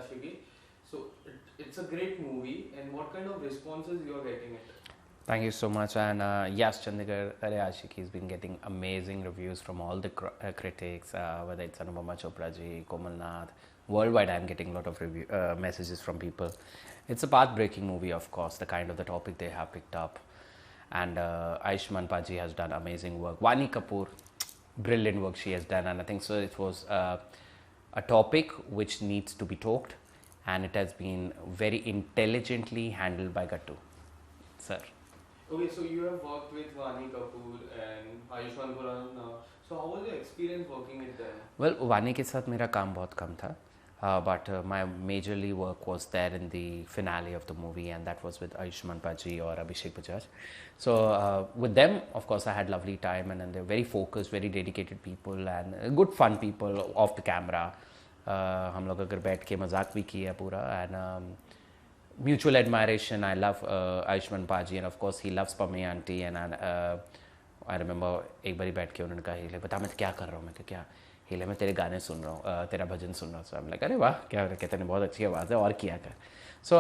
Ashiki. So it's a great movie, and what kind of responses you are getting it? Thank you so much. And yes, Chandigarh Are Ashiki has been getting amazing reviews from all the critics, whether it's Anupama Chopra ji, Komal Nath. Worldwide, I'm getting a lot of messages from people. It's a path-breaking movie, of course, the kind of the topic they have picked up. And Ayushmann Paji has done amazing work. Vani Kapoor, brilliant work she has done. And I think so it was a topic which needs to be talked. And it has been very intelligently handled by Gattu, sir. Okay, so you have worked with Vani Kapoor and Ayushmann Khurrana. So how was your experience working with them? Well, वानी के साथ मेरा काम बहुत कम था, but my majorly work was there in the finale of the movie, and that was with Ayushmann Paji or Abhishek Bajaj. So with them, of course, I had lovely time, and they're very focused, very dedicated people, and good fun people off the camera. हम लोग अगर बैठ के मजाक भी किया पूरा, and mutual admiration. I love Ayushmann Paji, and of course he loves Pami auntie. And I remember एक बारी बैठ के उन्होंने कहा हिले बता मैं क्या कर रहा हूँ, मैं क्या हिले मैं तेरे गाने सुन रहा हूँ, तेरा भजन सुन रहा हूँ. So I'm like अरे वाह क्या कहते हैं, बहुत अच्छी आवाज़ है और किया कर. So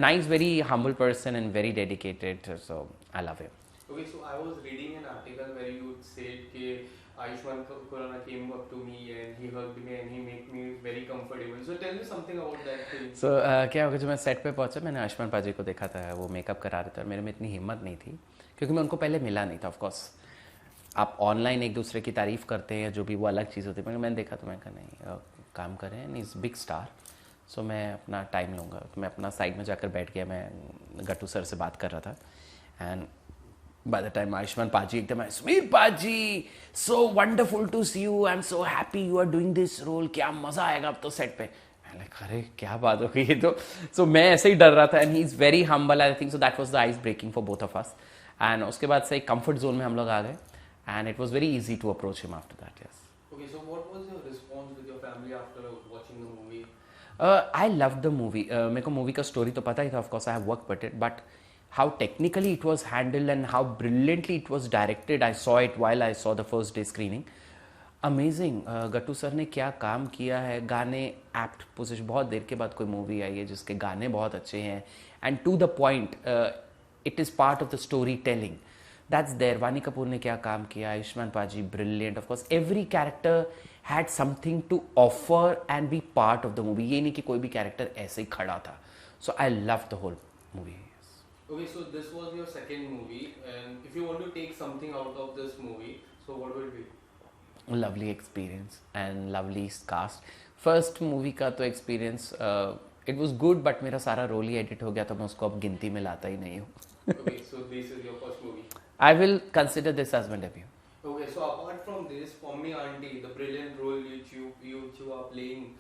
nice, very humble person and very dedicated. So I love him. Okay, so I was reading an article where you said that Ayushmann Khurrana came up to me and he hugged me and he made me very comfortable. So tell me something about that thing. So क्या होगा, जब मैं set पे पहुंचा मैंने आयुष्मान पाजी को देखा था, वो मेकअप करा रहे थे और मेरे में इतनी हिम्मत नहीं थी क्योंकि मैं उनको पहले मिला नहीं था. ऑफ कोर्स आप ऑनलाइन एक दूसरे की तारीफ़ करते हैं जो भी, वो अलग चीज़ होती है. मैंने देखा तो मैं कहा नहीं काम करें एंड इज़ बिग स्टार, सो मैं अपना टाइम लूँगा. तो मैं अपना साइड में जाकर बैठ गया, मैं गट्टू सर से बात कर रहा था. And by the time Ayushmann Paji ekdam Smear Paji, so wonderful to see you, I'm so happy you are doing this role, क्या मज़ा आएगा अब तो सेट पे. मैं लाइक अरे क्या बात हो गई ये तो. सो मैं ऐसे ही डर रहा था, and he is very humble. I think so that was the ice breaking for both of us. And उसके बाद से एक कंफर्ट जोन में हम लोग आ गए, and it was very easy to approach him after that. Yes. Okay, so what was your response with your family after watching the movie? I loved the movie. मेरे को मूवी का story तो पता ही था, of course I have work with it, but how technically it was handled and how brilliantly it was directed. I saw it while I saw the first day screening. Amazing. Gattu sir ने क्या काम किया है. गाने apt position, बहुत देर के बाद कोई मूवी आई है जिसके गाने बहुत अच्छे हैं and to the point. It is part of the storytelling that's there. Vaani Kapoor ने क्या काम किया, Ayushmann paaji brilliant. Of course every character had something to offer and be part of the movie. ये नहीं कि कोई भी कैरेक्टर ऐसे ही खड़ा था. So I love the whole movie. Okay, so this was your second movie, and if you want to take something out of this movie, so what will it be? Lovely experience and lovely cast. First movie का तो experience it was good, but मेरा सारा role ही edit हो गया तो मैं उसको अब गिनती में लाता ही नहीं हूँ. Okay, so this is your first movie. I will consider this as my debut. Okay, so apart from this, Pommy Auntie, the brilliant role which you are playing,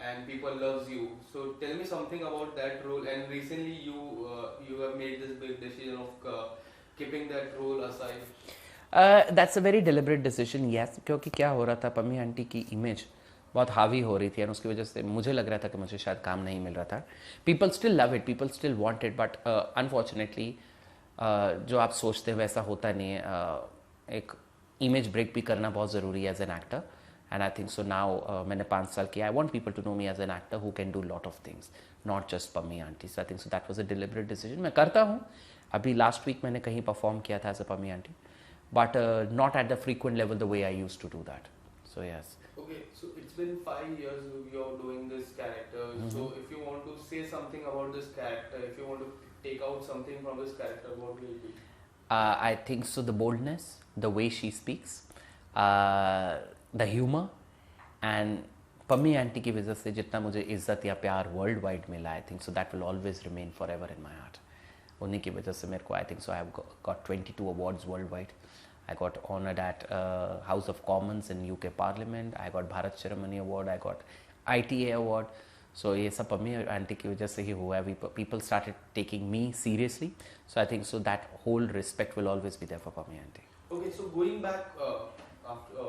and people loves you. So tell me something about that role. And recently you have made this big decision of keeping that role aside. That's a very deliberate decision, yes. क्योंकि क्या हो रहा था, Pammi aunty की image बहुत हावी हो रही थी और उसकी वजह से मुझे लग रहा था कि मुझे शायद काम नहीं मिल रहा था. People still love it, people still want it, but unfortunately जो आप सोचते हैं वैसा होता नहीं है. एक इमेज ब्रेक भी करना बहुत ज़रूरी है as an actor. And I think so now मैंने 5 साल किया. I want people to know me as an actor who can do lot of things, not just Pammi auntie. So I think so that was a deliberate decision. मैं करता हूँ. अभी last week मैंने कहीं perform किया था as a Pammi auntie, but not at the frequent level the way I used to do that. So yes. Okay, so it's been 5 years you're doing this character. So if you want to say something about this character, if you want to take out something from this character, what will it be? I think so the boldness, the way she speaks, the humor, and Pammi aunty की वजह से जितना मुझे इज्जत या प्यार world wide मिला, I think so that will always remain for ever in my heart. उन्हीं की वजह से मेरे को, I think so I have got 22 awards world wide. I got honoured at House of Commons in UK parliament. I got Bharat Shiromani award. I got ITA award. So ये सब Pammi aunty की वजह से ही हुआ है. People started taking me seriously. So I think so that whole respect will always be there for Pammi aunty. Okay, so going back after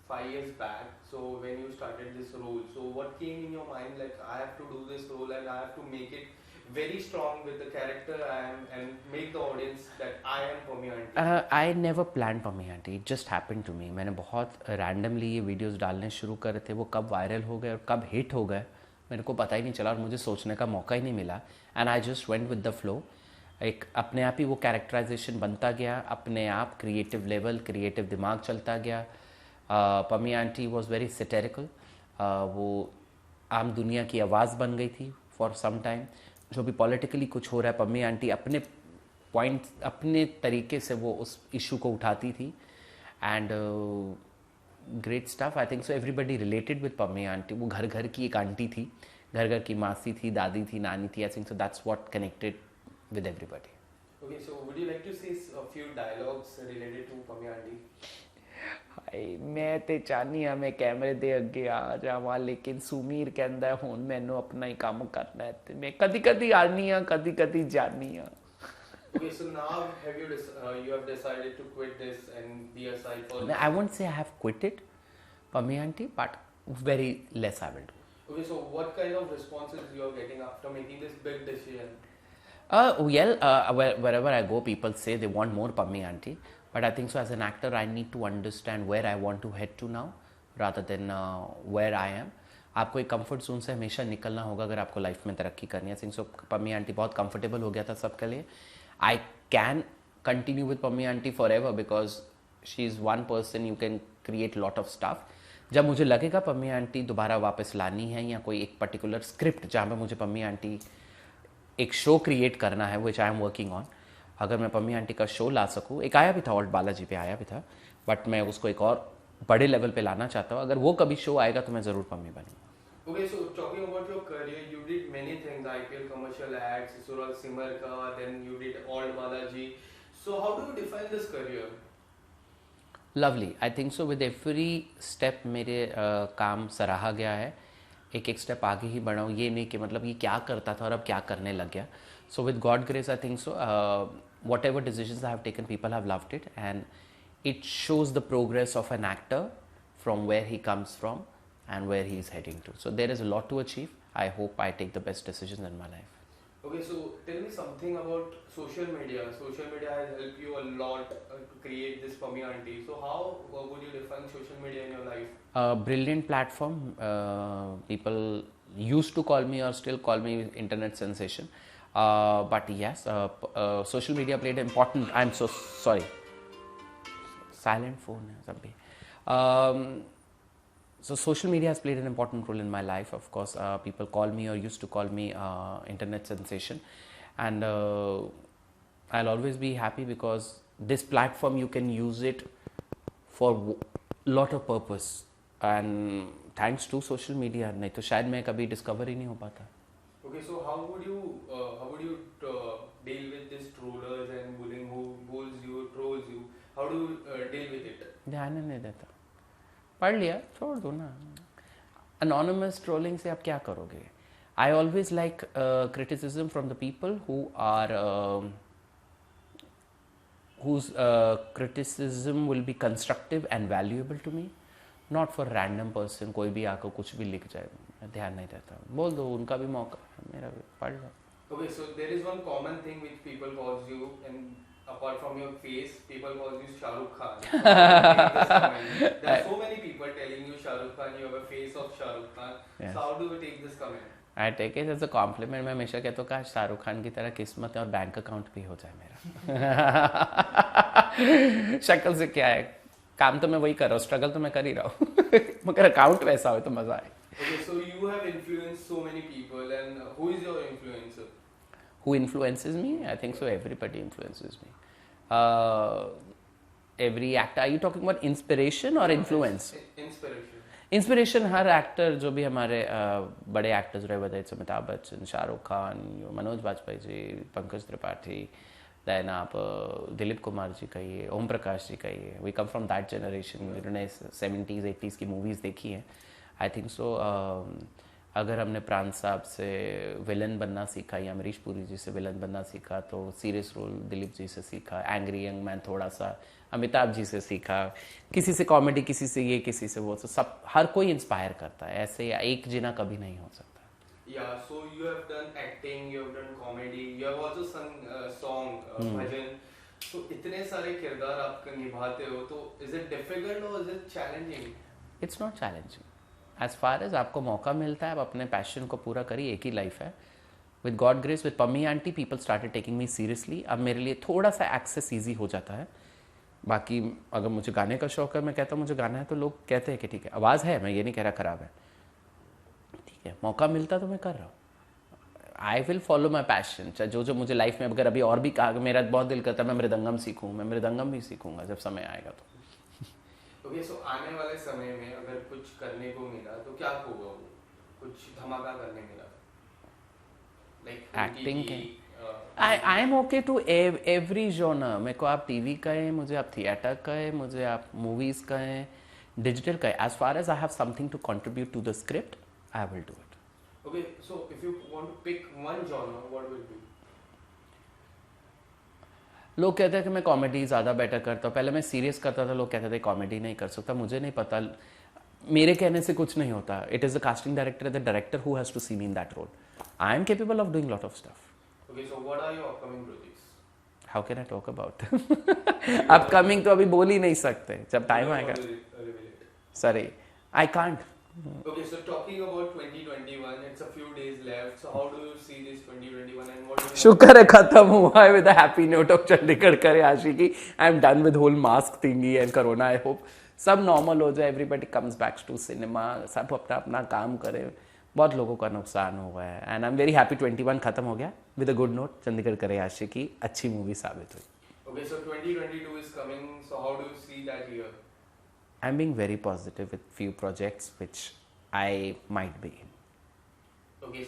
5 years back, so when you started this role, so what came in your mind, like I have to do this role and I have to make it very strong with the character and make the audience that I am Pommy auntie? I never planned Pommy auntie. It just happened to me. मैंने बहुत randomly ये videos डालने शुरू करे थे. वो कब viral हो गए और कब हिट हो गए मेरे को पता ही नहीं चला और मुझे सोचने का मौका ही नहीं मिला, and I just went with the flow. एक अपने आप ही वो कैरेक्टराइजेशन बनता गया, अपने आप क्रिएटिव लेवल, क्रिएटिव दिमाग चलता गया। Pammi aunty was very satirical, वो आम दुनिया की आवाज़ बन गई थी फॉर सम टाइम। जो भी पॉलिटिकली कुछ हो रहा है, पम्मी आंटी अपने पॉइंट, अपने तरीके से वो उस इशू को उठाती थी, and great stuff. I think so everybody related with Pammi aunty. वो घर घर की एक आंटी थी, घर घर की मासी थी, दादी थी, नानी थी। आई think so that's what connected with everybody. Okay, so would you like to say a few dialogues related to Pammy Aunty? ਹਾਏ ਮੈਂ ਤੇ ਚਾਹਨੀ ਆ ਮੈਂ ਕੈਮਰੇ ਦੇ ਅੱਗੇ ਆ ਜਾਵਾਂ, ਲੇਕਿਨ ਸੁਮੀਰ ਕਹਿੰਦਾ ਹੁਣ ਮੈਨੂੰ ਆਪਣਾ ਹੀ ਕੰਮ ਕਰਨਾ ਹੈ ਤੇ ਮੈਂ ਕਦੀ ਕਦੀ ਆਨੀ ਆ, ਕਦੀ ਕਦੀ ਜਾਨੀ ਆ। Okay, so now you have decided to quit this and be aside for. I won't say I have quit it, Pammy aunty, but very less I will do. Okay, so what kind of responses you are getting after making this big decision? Wherever I go, people say they want more Pammy aunty, but I think so as an actor, I need to understand where I want to head to now, rather than where I am. आपको एक comfort zone से हमेशा निकलना होगा अगर आपको life में तरक्की करनी है। सो पम्मी आंटी बहुत कंफर्टेबल हो गया था सबके लिए। I can continue with Pammi aunty for ever because she is one person you can create lot of staff. जब मुझे लगेगा पम्मी आंटी दोबारा वापस लानी है, या कोई एक पर्टिकुलर स्क्रिप्ट जहाँ पे मुझे पम्मी आंटी एक शो क्रिएट करना है, विच आई एम वर्किंग ऑन, अगर मैं पम्मी आंटी का शो ला सकूँ, एक आया भी था ऑल्ट बालाजी पे आया भी था, बट मैं उसको एक और बड़े लेवल पे लाना चाहता हूँ। अगर वो कभी शो आएगा तो मैं ज़रूर Pammi बनूँगा। Okay, so talking about your career, you did many things, IPL commercial ads, Sural Simar ka, then you did Old Balaji. So how do you define this career? Lovely, I think so with every step मेरे काम सराहा गया है, एक एक step आगे ही बढ़ा हूँ। ये नहीं कि मतलब ये क्या करता था और अब क्या करने लग गया। So with God grace I think so whatever decisions I have taken, people have loved it, and it shows the progress of an actor from where he comes from and where he is heading to. So there is a lot to achieve. I hope I take the best decisions in my life. Okay, so tell me something about social media. Social media has helped you a lot to create this Pammy Aunty. So how would you define social media in your life? A brilliant platform. People used to call me or still call me internet sensation. But yes, social media played an important. I'm so sorry. Silent phone hai sabhi. So social media has played an important role in my life. Of course, people call me or used to call me internet sensation, and I'll always be happy because this platform you can use it for lot of purpose, and thanks to social media, नहीं तो शायद मैं कभी discover ही नहीं हो पाता। Okay, so how would you deal with these trollers and bullying who bullies you, trolls you? How do you deal with it? ध्यान नहीं देता, पढ़ लिया छोड़ दो ना। अनोनिमस ट्रोलिंग से आप क्या करोगे? I always like criticism from the people who are whose criticism will be constructive and valuable to me, not for random person कोई भी आकर कुछ भी लिख जाए, मैं ध्यान नहीं देता। बोल दो, उनका भी मौका है, मेरा भी पढ़ लो। Okay, so there is one common thing which people calls you, and apart from your face, people calls you Shah Rukh Khan. So there are so many people telling you Shah Rukh Khan, you have a face of Shah Rukh Khan. Yes. So how do you take this comment? I take it as a compliment. मैं हमेशा कहता हूँ काश शाहरुख खान की तरह किस्मत है और बैंक अकाउंट भी हो जाए मेरा। शक्ल से क्या है, काम तो मैं वही कर रहा हूँ, स्ट्रगल तो मैं कर ही रहा हूँ, मगर अकाउंट वैसा हो तो मजा आए। Okay, so you have influenced so many people, and who is your influencer? Who influences me? I think so everybody influences me. Every actor. Are you talking about inspiration or influence? Inspiration. Inspiration हर actor जो भी हमारे बड़े actors रहे, whether it's Amitabh Bachchan, Shahrukh Khan, Manoj Bajpayee ji, Pankaj Tripathi, then आप दिलीप कुमार जी कहिए, ओम प्रकाश जी कहिए, we come from that generation जिन्होंने 70s 80s की मूवीज़ देखी हैं। आई थिंक सो अगर हमने प्राण साहब से विलन बनना सीखा या अमरीश पुरी जी से विलन बनना सीखा, तो सीरियस रोल दिलीप जी से सीखा, एंग्री यंग मैन थोड़ा सा अमिताभ जी से सीखा, किसी से कॉमेडी, किसी से ये, किसी से वो, तो सब हर कोई इंस्पायर करता है, ऐसे या एक जिना कभी नहीं हो सकता। Yeah, so you have done acting, you have done comedy, you have also sung song, bhajan. So इतने सारे किरदार आप निभाते हो, तो is it difficult or is it challenging? It's not challenging. As far as आपको मौका मिलता है आप अपने पैशन को पूरा करिए, एक ही लाइफ है. With God grace, with Pammi aunty, people started taking me seriously. अब मेरे लिए थोड़ा सा एक्सेस ईजी हो जाता है. बाकी अगर मुझे गाने का शौक है, मैं कहता हूँ मुझे गाना है, तो लोग कहते हैं कि ठीक है आवाज़ है, मैं ये नहीं कह रहा ख़राब है, ठीक है, मौका मिलता तो मैं कर रहा हूँ. I will follow my passion. चाहे जो जो मुझे लाइफ में अगर अभी और भी कहा, मेरा बहुत दिल करता है मैं मृदंगम सीखूँ, मैं मृदंगम भी सीखूँगा जब समय आएगा तो. ओके, सो आने वाले समय में अगर कुछ करने को मिला तो क्या होगा? वो कुछ धमाका करने मिला, लाइक एक्टिंग के I am okay to every genre. मेरे को आप टीवी कहें, मुझे आप थिएटर कहें, मुझे आप मूवीज़ कहें, डिजिटल कहें, as far as I have something to contribute to the script I will do it. Okay, so if you want to pick one genre, what will be? लोग कहते हैं कि मैं कॉमेडी ज़्यादा बेटर करता हूँ. पहले मैं सीरियस करता था, लोग कहते थे कॉमेडी नहीं कर सकता. मुझे नहीं पता, मेरे कहने से कुछ नहीं होता. It is the casting director, the director who has to see me in that role. I am capable of doing lot of stuff. Okay, so what are your upcoming projects? How can I talk about upcoming? तो अभी बोल ही नहीं सकते, जब time आएगा. Sorry, I can't. Okay, so talking about 2021, it's a few days left. So how do you see this 2021 and what do you शुक्र है खत्म हुआ है with happy note of Chandigarh Kare Aashiqui. I am done with whole mask thingy and corona. I hope सब normal हो जाए, everybody comes back to cinema, सब अपना अपना काम करे. बहुत लोगों का नुकसान हुआ है and I am very happy 21 खत्म हो गया with a good note. Chandigarh Kare आशिकी अच्छी मूवी साबित हुई. Okay, so 2022 is coming. So how do you see that year? I'm being very positive with few projects which I might be in. Okay.